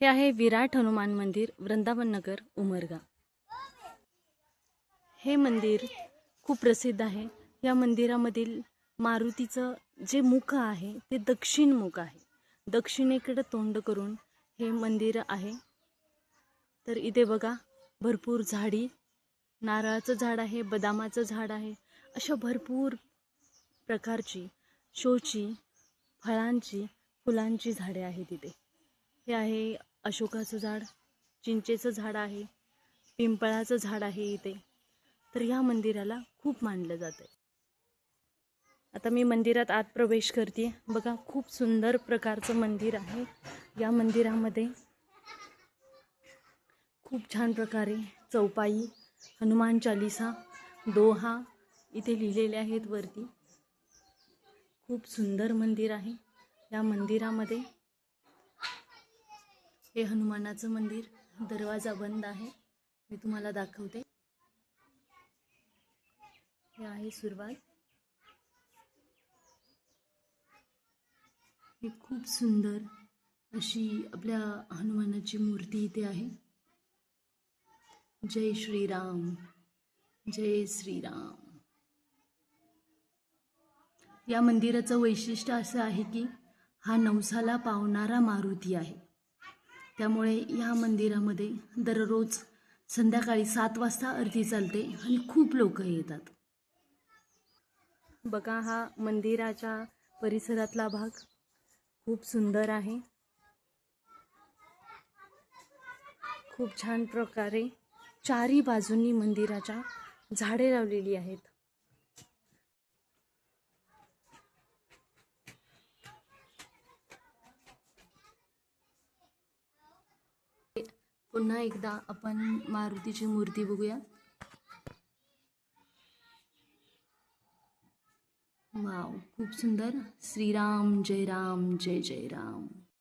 हे आहे विराट हनुमान मंदिर, वृंदावन नगर, उमरगा। हे मंदिर खूप प्रसिद्ध आहे। या मंदिरामधील मारुतीचं जे मुख आहे ते दक्षिण मुख आहे। दक्षिणेकडे तोंड करून हे मंदिर आहे। तर इथे बघा भरपूर झाडी, नारळाचं झाड आहे, बदामाचं झाड आहे, अशा भरपूर प्रकारची शोची, फळांची, फुलांची झाडे आहेत इथे। हे आहे अशोकाचं झाड, चिंचेचं झाड आहे, पिंपळाचं झाड आहे इथे। तर या मंदिराला खूप मानलं जातं। आता मी मंदिरात आत प्रवेश करते। बघा खूप सुंदर प्रकारचं मंदिर आहे। या मंदिरामध्ये खूप छान प्रकारे चौपाई, हनुमान चालीसा, दोहा इथे लिहिलेले आहेत वरती। खूप सुंदर मंदिर आहे। या मंदिरामध्ये हे हनुमानाचं मंदिर, दरवाजा बंद आहे, मी तुम्हाला दाखवते। हे आहे सुरुवात। ही खूप सुंदर अशी आपल्या हनुमानाची मूर्ती इथे आहे। जय श्रीराम, जय श्रीराम। या मंदिराचं वैशिष्ट्य असं आहे की हा नवसाला पावणारा मारुती आहे। त्यामुळे या मंदिरामध्ये दररोज संध्याकाळी 7 वाजता आरती चालते आणि खूप लोक येतात। बघा हा मंदिराच्या परिसरातला भाग खूप सुंदर आहे। खूप छान प्रकारे चारी बाजूंनी मंदिराच्या झाडे लावलेली आहेत। पुन्हा एकदा आपण मारुतीची मूर्ती बघूया। वाव, खूप सुंदर। श्रीराम जय राम, जय जय राम।